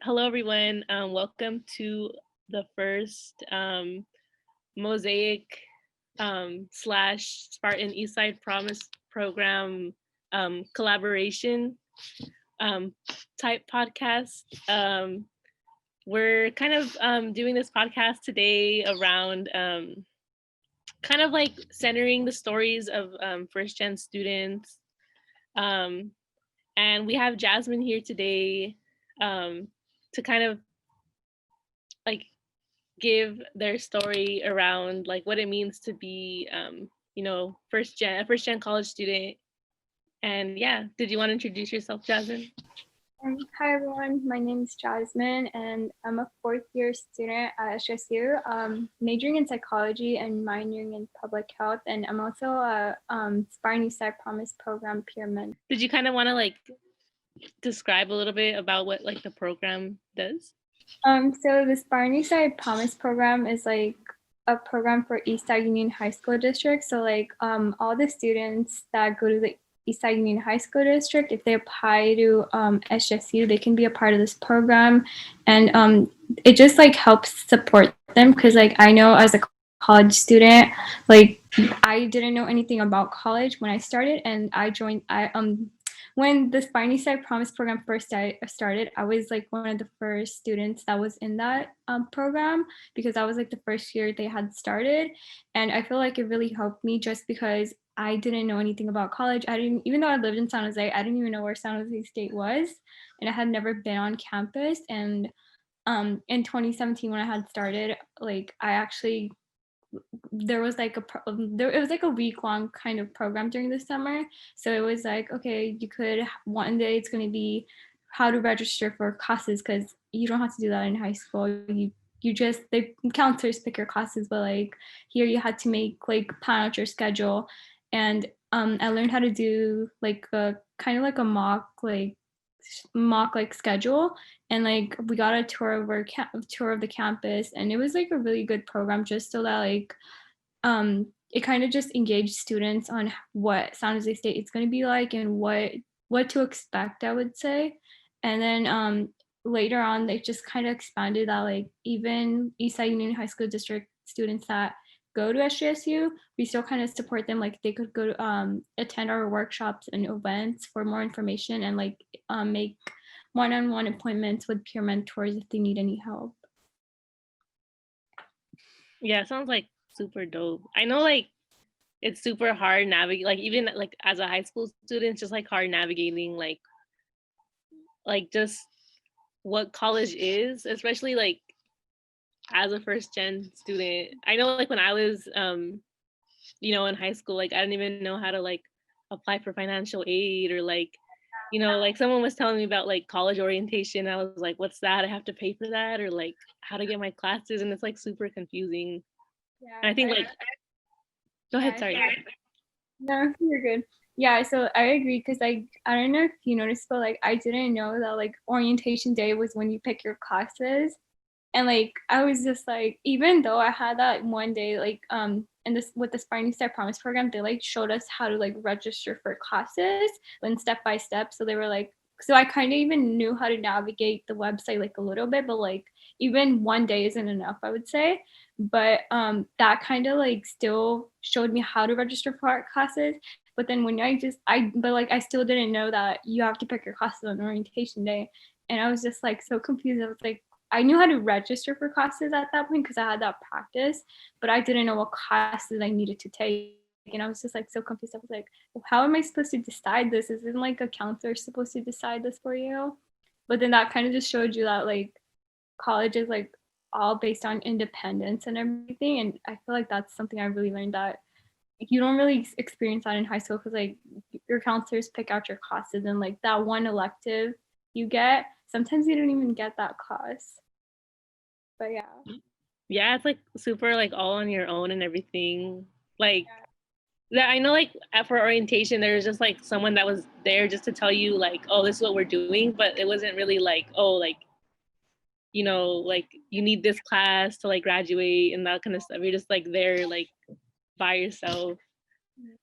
Hello everyone. Welcome to the first Mosaic slash Spartan Eastside Promise Program collaboration type podcast. We're kind of doing this podcast today around kind of like centering the stories of first gen students. And we have Jasmine here today to kind of like give their story around like what it means to be first gen college student. And yeah, did you want to introduce yourself, Jasmine? Hi everyone, my name is Jasmine and I'm a fourth year student at SJSU, majoring in psychology and minoring in public health, and I'm also a Spartan Promise program peer mentor. Did you kind of want to like describe a little bit about what like the program does? So the Spartan Promise program is like a program for Eastside Union High School District. So like all the students that go to the Eastside Union High School District, if they apply to SJSU, they can be a part of this program, and it just like helps support them because like I know as a college student, like I didn't know anything about college when I started, and when the Barney Promise program first started, I was like one of the first students that was in that program because I was like the first year they had started. And I feel like it really helped me just because I didn't know anything about college. Even though I lived in San Jose, I didn't even know where San Jose State was. And I had never been on campus. And in 2017, when I had started, like I actually there was like it was like a week-long kind of program during the summer. So it was like, okay, you could one day it's going to be how to register for classes because you don't have to do that in high school. You just the counselors pick your classes, but like here you had to make like plan out your schedule. And I learned how to do like a kind of like a mock like schedule, and like we got a tour of the campus, and it was like a really good program just so that like it kind of just engaged students on what San Jose State is going to be like and what to expect, I would say. And then later on they just kind of expanded that like even Eastside Union High School District students that go to SJSU, we still kind of support them. Like they could go to attend our workshops and events for more information, and like make one-on-one appointments with peer mentors if they need any help. Yeah, it sounds like super dope. I know like it's super hard navigate, like even like as a high school student, it's just like hard navigating like just what college is, especially like as a first gen student. I know like when I was in high school, like I didn't even know how to like apply for financial aid, or like like someone was telling me about like college orientation. I was like, what's that? I have to pay for that, or like how to get my classes, and it's like super confusing. Yeah, And I think like go ahead, sorry. No, you're good. Yeah, so I agree because like I don't know if you noticed, but like I didn't know that like orientation day was when you pick your classes. And like I was just like, even though I had that one day, like in this with the Spartan Promise program, they like showed us how to like register for classes and step by step. So they were like, so I kind of even knew how to navigate the website like a little bit, but like even one day isn't enough, I would say. But that kind of like still showed me how to register for art classes. But then when but like I still didn't know that you have to pick your classes on orientation day. And I was just like so confused. I was like, I knew how to register for classes at that point because I had that practice, but I didn't know what classes I needed to take. And I was just like so confused. I was like, well, how am I supposed to decide this? Isn't like a counselor supposed to decide this for you? But then that kind of just showed you that like college is like all based on independence and everything. And I feel like that's something I really learned that you don't really experience that in high school because like your counselors pick out your classes, and like that one elective you get, sometimes you don't even get that class. But Yeah, it's like super like all on your own and everything. Like that, I know like for orientation there's just like someone that was there just to tell you like, oh, this is what we're doing, but it wasn't really like, oh, like like you need this class to like graduate and that kind of stuff. You're just like there like by yourself.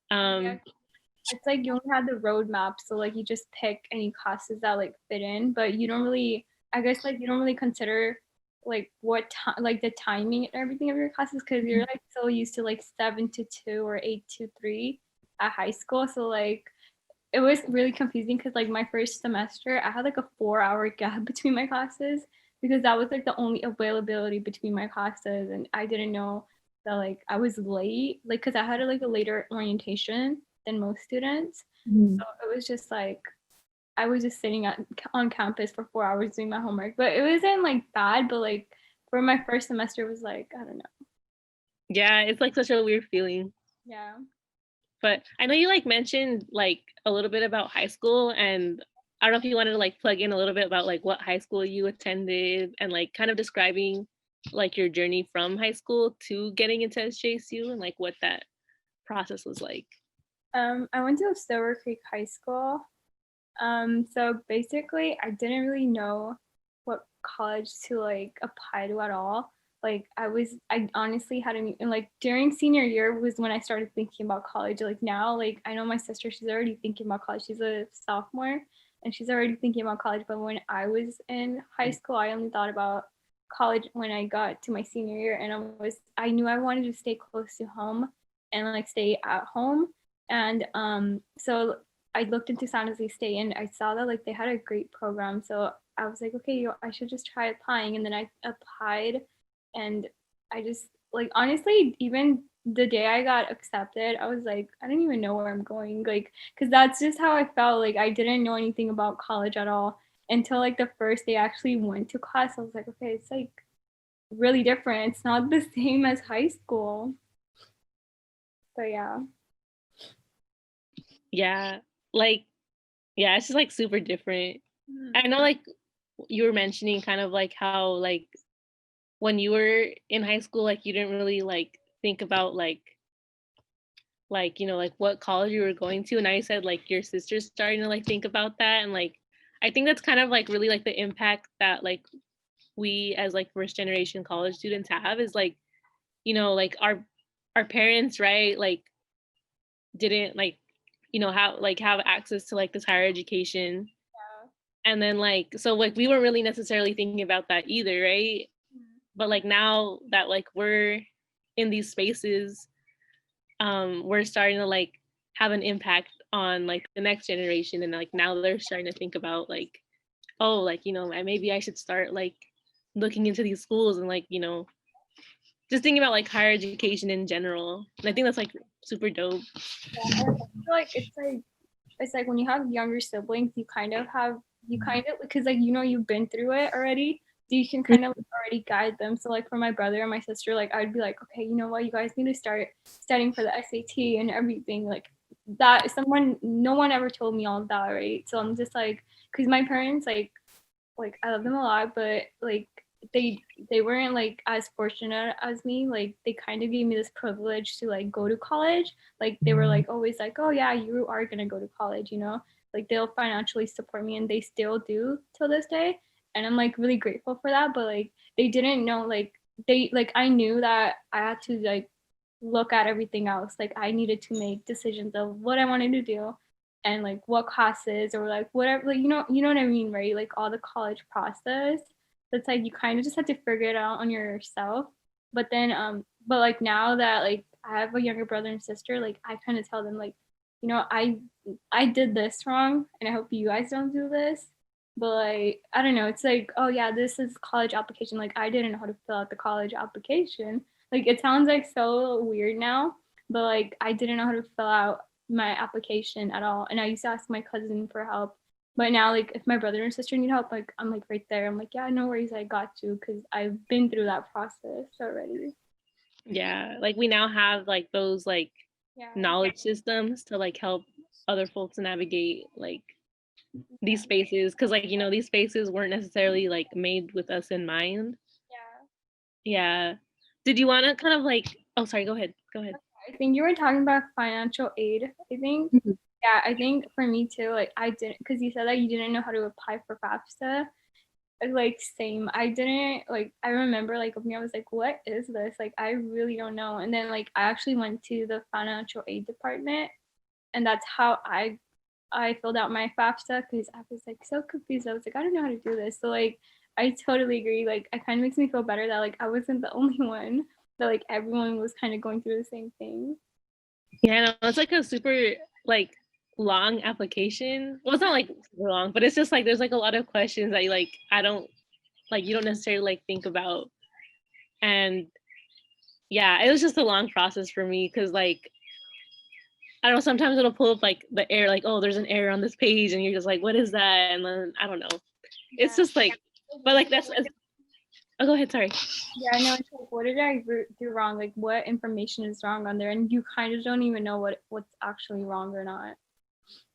It's like you only have the roadmap, so like you just pick any classes that like fit in, but you don't really I guess like you don't really consider like what time, like the timing and everything of your classes, because you're like so used to like 7 to 2 or 8 to 3 at high school. So like it was really confusing because like my first semester I had like a 4 hour gap between my classes because that was like the only availability between my classes, and I didn't know that like I was late, like because I had like a later orientation than most students. So it was just like I was just sitting on campus for 4 hours doing my homework, but it wasn't like bad, but like for my first semester it was like, I don't know. Yeah, it's like such a weird feeling. Yeah. But I know you like mentioned like a little bit about high school, and I don't know if you wanted to like plug in a little bit about like what high school you attended and like kind of describing like your journey from high school to getting into SJSU and like what that process was like. I went to Silver Creek High School. So basically I didn't really know what college to like apply to at all. Like I honestly hadn't even like during senior year was when I started thinking about college. Like now, like I know my sister, she's already thinking about college. She's a sophomore and she's already thinking about college. But when I was in high school, I only thought about college when I got to my senior year, and I knew I wanted to stay close to home and like stay at home. And so I looked into San José State and I saw that like they had a great program. So I was like, okay, I should just try applying. And then I applied, and I just like honestly, even the day I got accepted, I was like, I don't even know where I'm going. Like, cause that's just how I felt. Like I didn't know anything about college at all until like the first day I actually went to class. I was like, okay, it's like really different. It's not the same as high school. So yeah. Yeah, like yeah, it's just like super different. I know like you were mentioning kind of like how like when you were in high school, like you didn't really like think about like you know like what college you were going to, and now you said like your sister's starting to like think about that, and like I think that's kind of like really like the impact that like we as like first generation college students have is like you know like our parents, right, like didn't like you know have access to like this higher education, and then like so like we weren't really necessarily thinking about that either, right? But like now that like we're in these spaces, we're starting to like have an impact on like the next generation, and like now they're starting to think about like, oh, like you know maybe I should start like looking into these schools and like you know just thinking about like higher education in general, and I think that's like super dope. Yeah, I feel like it's like when you have younger siblings, you kind of because like you've been through it already, so you can kind of like, already guide them. So like for my brother and my sister, like I'd be like, okay, you know what, you guys need to start studying for the SAT and everything like that. No one ever told me all of that, right? So I'm just like, because my parents like I love them a lot, but like they they weren't like as fortunate as me. Like they kind of gave me this privilege to like go to college. Like they were like always like, oh yeah, you are gonna go to college, like they'll financially support me, and they still do till this day. And I'm like really grateful for that. But like they didn't know, like I knew that I had to like look at everything else. Like I needed to make decisions of what I wanted to do and like what classes or like whatever, like you know what I mean, right? Like all the college process. That's like you kind of just have to figure it out on yourself. But like now that like I have a younger brother and sister, like I kind of tell them like, I did this wrong and I hope you guys don't do this. But like I don't know, it's like, oh yeah, this is college application. Like I didn't know how to fill out the college application. Like it sounds like so weird now, but like I didn't know how to fill out my application at all. And I used to ask my cousin for help. But now, like, if my brother and sister need help, like, I'm like right there. I'm like, yeah, no worries, I got you, because I've been through that process already. Yeah, like we now have like those like Yeah, knowledge systems to like help other folks navigate like these spaces, because like you know these spaces weren't necessarily like made with us in mind. yeah. Yeah, did you want to kind of like, oh sorry, go ahead. I think you were talking about financial aid. I think, yeah, I think for me too. Like, I didn't, because you said that you didn't know how to apply for FAFSA. Like same, I didn't like, I remember like me, I was like, what is this? Like I really don't know. And then like I actually went to the financial aid department, and that's how I filled out my FAFSA, because I was like so confused. I was like, I don't know how to do this. So like I totally agree. Like, it kind of makes me feel better that like I wasn't the only one, that like everyone was kind of going through the same thing. Yeah, no, it's like a super like long application. Well, it's not like super long, but it's just like there's like a lot of questions that you like I don't like you don't necessarily like think about. And yeah, it was just a long process for me because like I don't know, sometimes it'll pull up like the error, like, oh, there's an error on this page, and you're just like, what is that? And then I don't know. It's just like, but like oh, go ahead, sorry. Yeah, I know. It's like, what did I do wrong? Like, what information is wrong on there? And you kind of don't even know what's actually wrong or not.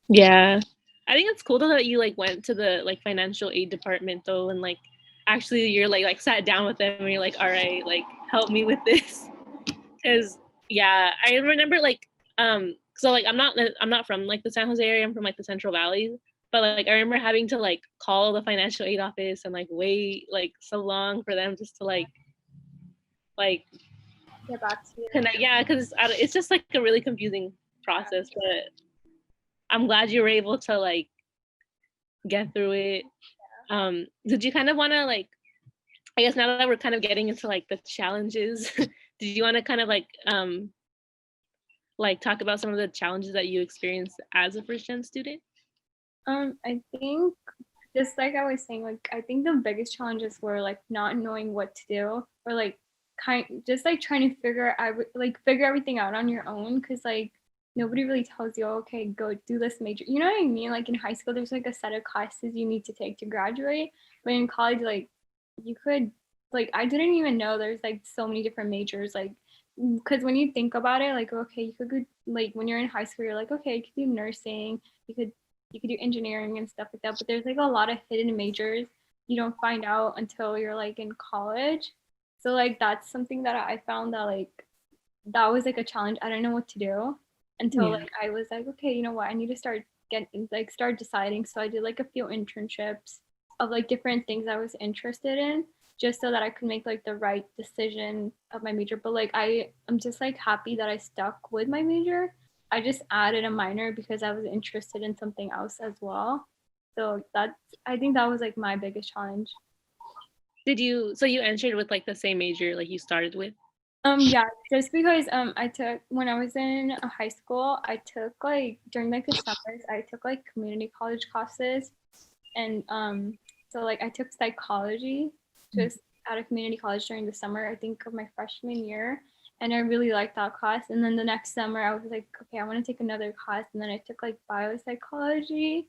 Yeah. I think it's cool though that you like went to the like financial aid department though, and like actually you're like sat down with them and you're like, all right, like help me with this. Cause yeah, I remember like so like I'm not from like the San Jose area, I'm from like the Central Valley. But like I remember having to like call the financial aid office and like wait like so long for them just to like Get back to you. connect. Yeah, because it's just like a really confusing process, but I'm glad you were able to like get through it. Did you kind of want to like, I guess now that we're kind of getting into like the challenges, did you want to kind of like talk about some of the challenges that you experienced as a first gen student? I think just like I was saying, like I think the biggest challenges were like not knowing what to do, or like just like trying to figure everything out on your own, because like nobody really tells you, okay, go do this major. You know what I mean? Like in high school, there's like a set of classes you need to take to graduate, but in college, like you could like I didn't even know there's like so many different majors, like because when you think about it, like okay, you could go like when you're in high school, you're like okay, you could do nursing, you could do engineering and stuff like that, but there's like a lot of hidden majors you don't find out until you're like in college. So like that's something that I found that like that was like a challenge. I didn't know what to do until like I was like, okay, you know what, I need to start deciding. So I did like a few internships of like different things I was interested in, just so that I could make like the right decision of my major. But like I'm just like happy that I stuck with my major. I just added a minor because I was interested in something else as well. So I think that was like my biggest challenge. So you entered with like the same major like you started with? Yeah, just because I took when I was in high school, I took like during like the summers, I took like community college classes, and so like I took psychology just at a community college during the summer, I think of my freshman year, and I really liked that class. And then the next summer I was like, okay, I want to take another class, and then I took like biopsychology,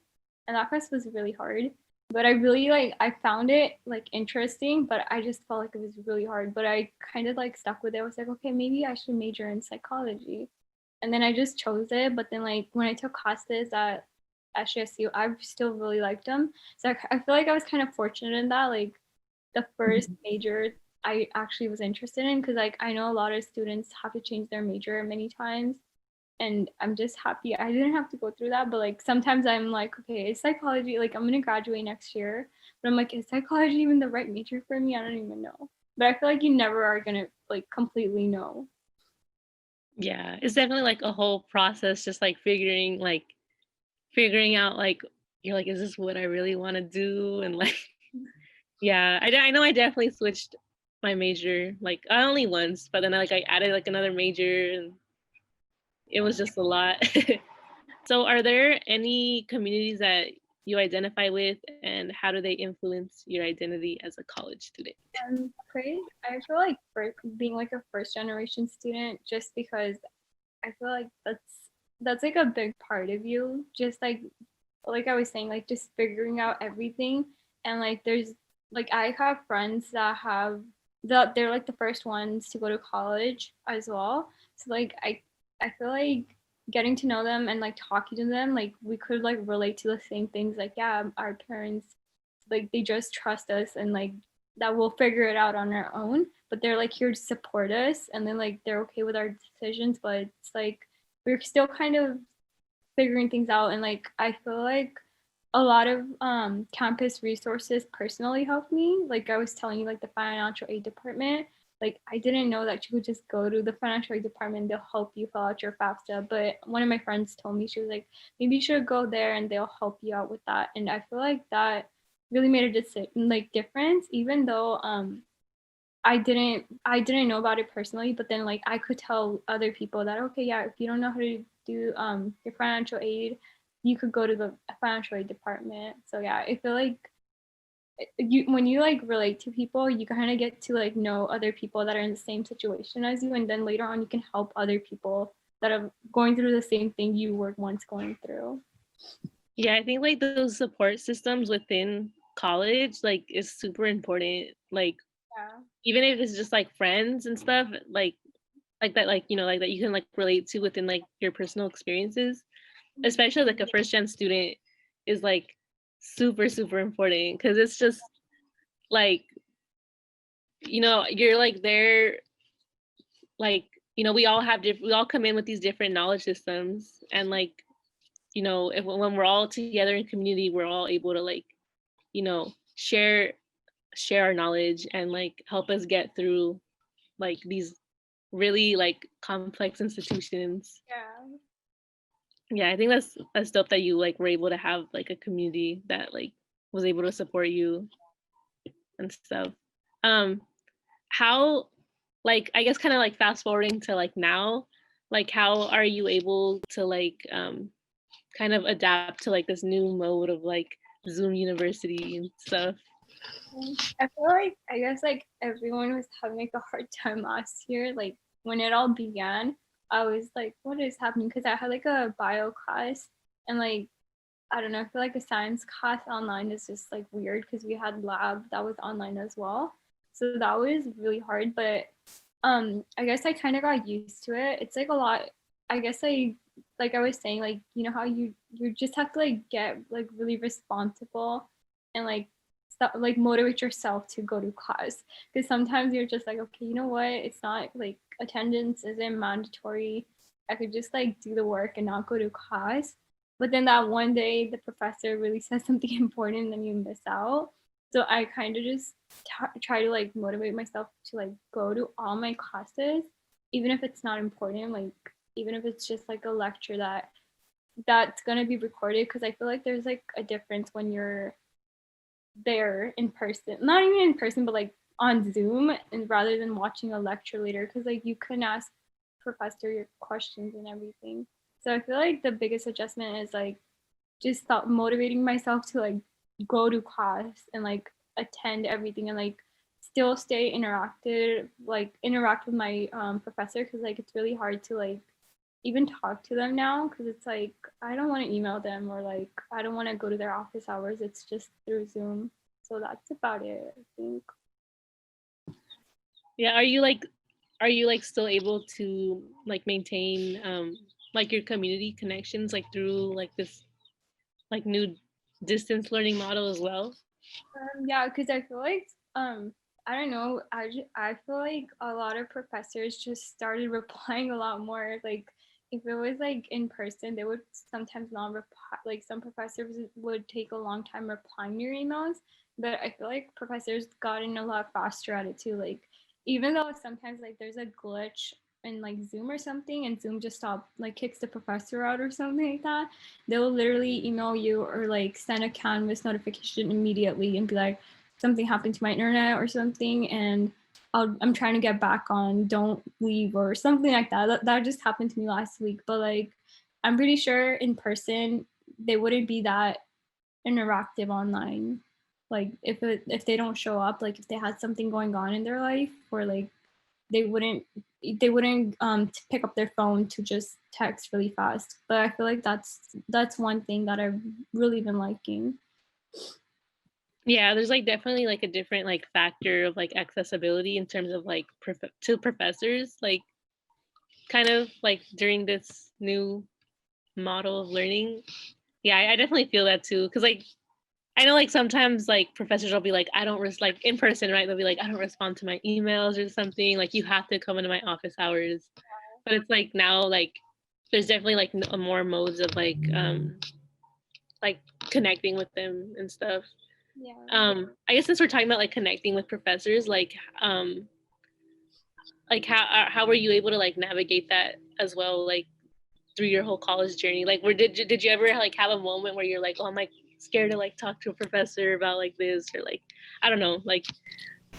and that class was really hard. But I really like I found it like interesting, but I just felt like it was really hard. But I kind of like stuck with it. I was like, okay, maybe I should major in psychology. And then I just chose it. But then like when I took classes at SJSU, I still really liked them. So I feel like I was kind of fortunate in that. Like the first major I actually was interested in, because like I know a lot of students have to change their major many times, and I'm just happy I didn't have to go through that. But like sometimes I'm like, okay, is psychology, like I'm gonna graduate next year, but I'm like, is psychology even the right major for me? I don't even know. But I feel like you never are gonna like completely know. Yeah, it's definitely like a whole process, just like figuring out like you're like, is this what I really want to do? And like, yeah, I know I definitely switched my major like only once, but then I added like another major, and it was just a lot. So are there any communities that you identify with, and how do they influence your identity as a college student? Pretty, I feel like for being like a first generation student, just because I feel like that's like a big part of you. Just like I was saying, like just figuring out everything. And like there's like I have friends that have they're like the first ones to go to college as well. So like I feel like getting to know them and like talking to them, like we could like relate to the same things. Like yeah, our parents, like they just trust us, and like that we'll figure it out on our own. But they're like here to support us, and then like they're okay with our decisions. But it's like we're still kind of figuring things out. And like I feel like a lot of campus resources personally helped me. Like I was telling you, like the financial aid department, like I didn't know that you could just go to the financial aid department, they'll help you fill out your FAFSA. But one of my friends told me, she was like, maybe you should go there and they'll help you out with that. And I feel like that really made a difference, even though I didn't know about it personally, but then like I could tell other people that, okay, yeah, if you don't know how to do your financial aid, you could go to the financial aid department. So yeah, I feel like you when you like relate to people, you kind of get to like know other people that are in the same situation as you, and then later on you can help other people that are going through the same thing you were once going through. Yeah, I think like those support systems within college like is super important. Like Yeah. even if it's just like friends and stuff, like that, like like that you can like relate to within like your personal experiences, especially like a first gen student, is like super important because it's just like you're like there, like we all have we all come in with these different knowledge systems, and like if when we're all together in community, we're all able to like share our knowledge and like help us get through like these really like complex institutions. Yeah. Yeah, I think that's dope that you like were able to have like a community that like was able to support you and stuff. Um, how, like, I guess kind of like fast forwarding to like now, like how are you able to like kind of adapt to like this new mode of like Zoom University and stuff? I feel like I guess like everyone was having like a hard time last year. Like when it all began, I was like, what is happening? Because I had like a bio class, and like I don't know, I feel like a science class online is just like weird because we had lab that was online as well. So that was really hard. But I guess I kind of got used to it. It's like a lot. I guess like I was saying, like how you just have to like get like really responsible and like like motivate yourself to go to class, because sometimes you're just like, okay, you know what, it's not like attendance isn't mandatory, I could just like do the work and not go to class. But then that one day the professor really says something important and then you miss out. So I kind of just try to like motivate myself to like go to all my classes, even if it's not important, like even if it's just like a lecture that's going to be recorded, because I feel like there's like a difference when you're there in person, not even in person, but like on Zoom, and rather than watching a lecture later, because like you can ask professor your questions and everything. So I feel like the biggest adjustment is like just stop motivating myself to like go to class and like attend everything, and like still stay interacted, like interact with my professor, because like it's really hard to like even talk to them now, because it's like I don't want to email them, or like I don't want to go to their office hours, it's just through Zoom. So that's about it, I think. Yeah, are you like still able to like maintain like your community connections like through like this like new distance learning model as well? Yeah, because I feel like I don't know, I feel like a lot of professors just started replying a lot more. Like if it was like in person, they would sometimes not reply. Like some professors would take a long time replying to your emails, but I feel like professors gotten a lot faster at it too. Like even though sometimes like there's a glitch in like Zoom or something, and Zoom just stop like kicks the professor out or something like that, they will literally email you or like send a Canvas notification immediately and be like, something happened to my internet or something, and I'm trying to get back on, don't leave, or something like that. That just happened to me last week. But like I'm pretty sure in person they wouldn't be that interactive online. Like if they don't show up, like if they had something going on in their life, or like they wouldn't pick up their phone to just text really fast. But I feel like that's one thing that I've really been liking. Yeah, there's like definitely like a different like factor of like accessibility in terms of like to professors, like kind of like during this new model of learning. Yeah, I definitely feel that too, because like I know like sometimes like professors will be like, I don't like in person, right? They'll be like, I don't respond to my emails or something, like you have to come into my office hours. But it's like now like there's definitely like more modes of like connecting with them and stuff. Yeah. I guess since we're talking about like connecting with professors, like how were you able to like navigate that as well, like through your whole college journey? Like where did you ever like have a moment where you're like, oh my, scared to like talk to a professor about like this, or like I don't know, like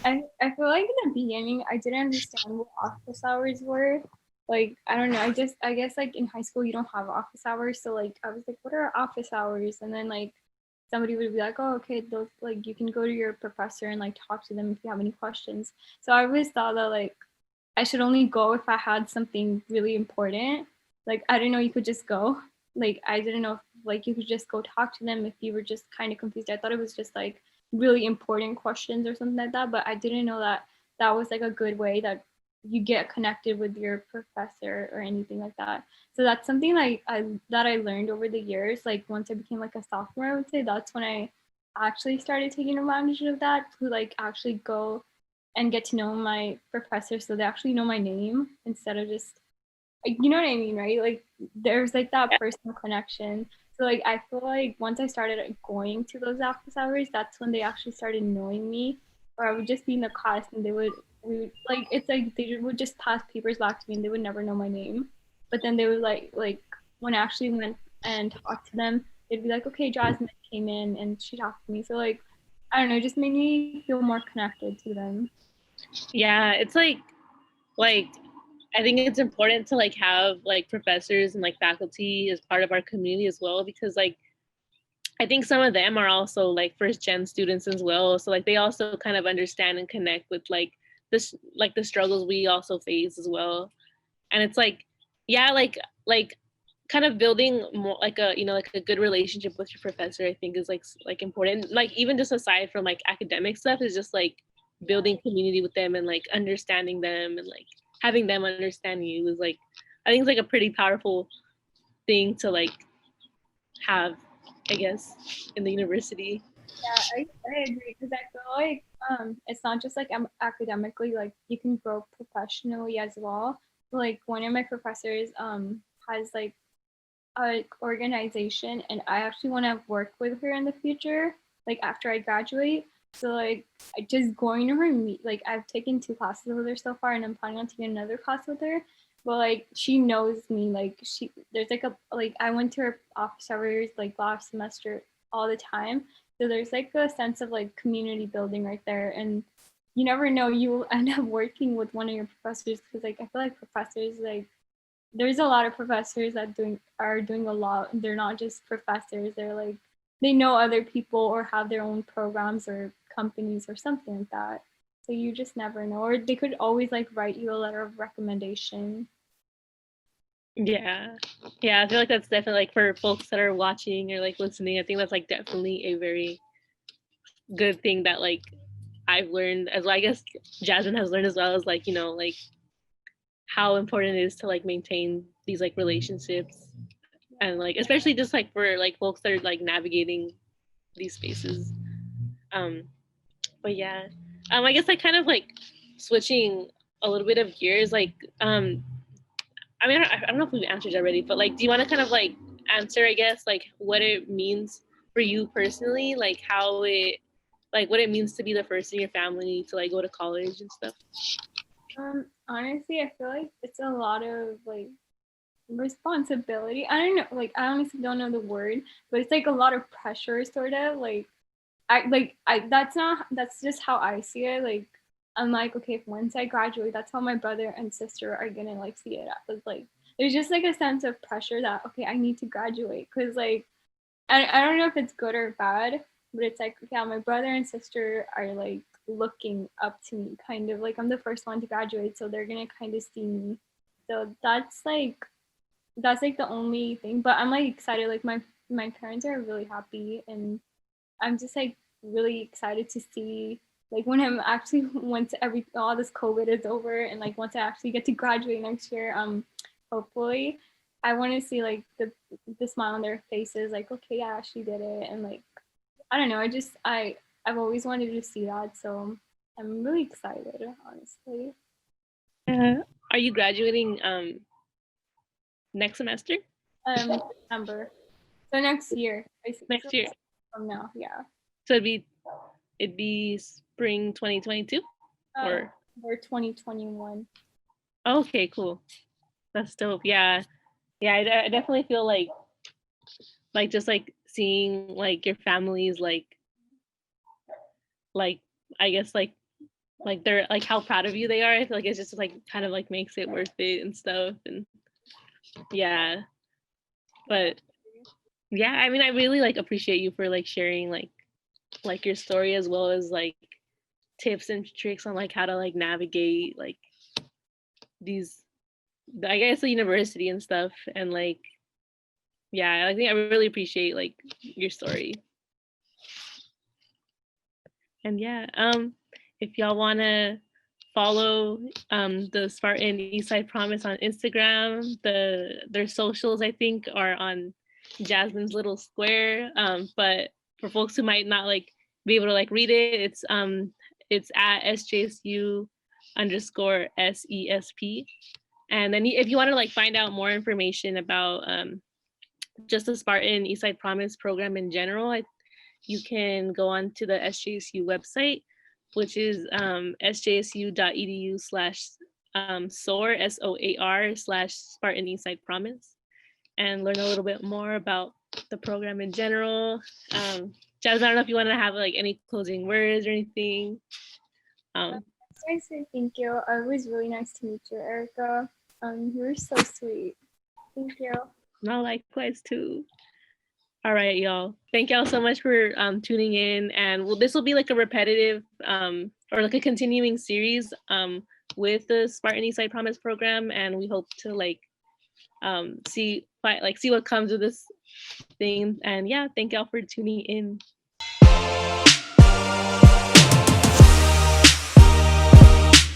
I feel like in the beginning I didn't understand what office hours were. Like I don't know, I guess like in high school you don't have office hours, so like I was like, what are office hours? And then like somebody would be like, oh okay, those like you can go to your professor and like talk to them if you have any questions. So I always thought that like I should only go if I had something really important. Like I didn't know you could just go. Like I didn't know if, like you could just go talk to them if you were just kind of confused. I thought it was just like really important questions or something like that, but I didn't know that that was like a good way that you get connected with your professor or anything like that. So that's something like I learned over the years. Like once I became like a sophomore, I would say that's when I actually started taking advantage of that to like actually go and get to know my professor so they actually know my name instead of just like, you know what I mean, right? Like there's like that personal connection. So like I feel like once I started going to those office hours, that's when they actually started knowing me. Or I would just be in the class and we would like it's like they would just pass papers back to me and they would never know my name. But then they would like when I actually went and talked to them, they'd be like, okay, Jasmine came in and she talked to me. So like I don't know, it just made me feel more connected to them. yeah, it's like I think it's important to like have like professors and like faculty as part of our community as well, because like I think some of them are also like first gen students as well, so like they also kind of understand and connect with like this like the struggles we also face as well. And it's like yeah, like kind of building more like a, you know, like a good relationship with your professor, I think is like important, like even just aside from like academic stuff, is just like building community with them and like understanding them and like having them understand you is like I think it's like a pretty powerful thing to like have, I guess, in the university. Yeah, I agree because I feel like it's not just like academically, like you can grow professionally as well. Like one of my professors has like a organization and I actually want to work with her in the future, like after I graduate. So like I just going to her meet like I've taken 2 classes with her so far and I'm planning on taking another class with her. But like she knows me, like she there's like a like I went to her office hours like last semester all the time. So there's like a sense of like community building right there. And you never know, you will end up working with one of your professors because like I feel like professors like there's a lot of professors that are doing a lot. They're not just professors. They're like they know other people or have their own programs or companies or something like that. So you just never know. Or they could always like write you a letter of recommendation. Yeah. Yeah, I feel like that's definitely like for folks that are watching or like listening, I think that's like definitely a very good thing that like I've learned as well. I guess Jasmine has learned as well, as like, you know, like how important it is to like maintain these like relationships, and like especially just like for like folks that are like navigating these spaces. Um but yeah. I guess like kind of like switching a little bit of gears, like I mean, I don't know if we've answered already, but like, do you want to kind of like answer, I guess, like what it means for you personally, like how it, like what it means to be the first in your family to like go to college and stuff? Honestly, I feel like it's a lot of like responsibility. I don't know, like I honestly don't know the word, but it's like a lot of pressure, sort of I that's just how I see it. Like I'm like, okay, if once I graduate, that's how my brother and sister are gonna like see it. As like there's just like a sense of pressure that okay, I need to graduate because like I don't know if it's good or bad, but it's like yeah, my brother and sister are like looking up to me, kind of like I'm the first one to graduate, so they're gonna kind of see me. So that's like the only thing. But I'm like excited. Like my parents are really happy and I'm just like really excited to see like when I'm actually once every all this COVID is over and like once I actually get to graduate next year, hopefully I want to see like the smile on their faces, like okay, yeah, she did it, and like I don't know, I've always wanted to see that, so I'm really excited, honestly. Are you graduating next semester? September, so next year, basically, so Next year. from now, yeah. So it'd be spring 2022 or Or 2021. okay, cool. That's dope. Yeah. Yeah, I definitely feel like just like seeing like your families like I guess like they're like how proud of you they are. I feel like it's just like kind of like makes it worth it and stuff. And yeah, but yeah, I mean, I really like appreciate you for like sharing like your story, as well as like tips and tricks on like how to like navigate like these, I guess, the university and stuff. And like, yeah, I think I really appreciate like your story. And yeah, if y'all want to follow the Spartan Eastside Promise on Instagram, their socials I think are on Jasmine's little square. But for folks who might not like be able to like read it, it's at SJSU _ SESP. And then if you want to like find out more information about just the Spartan Eastside Promise program in general, you can go on to the SJSU website, which is sjsu.edu/SOAR, SOAR/Spartan Eastside Promise, and learn a little bit more about the program in general. Jasmine, I don't know if you want to have like any closing words or anything. I say thank you. It was really nice to meet you, Erica. You were so sweet. Thank you. No, likewise too. All right, y'all. Thank y'all so much for tuning in. And this will be like a repetitive or like a continuing series with the Spartan Eastside Promise program. And we hope to like see what comes of this thing. And yeah, thank y'all for tuning in.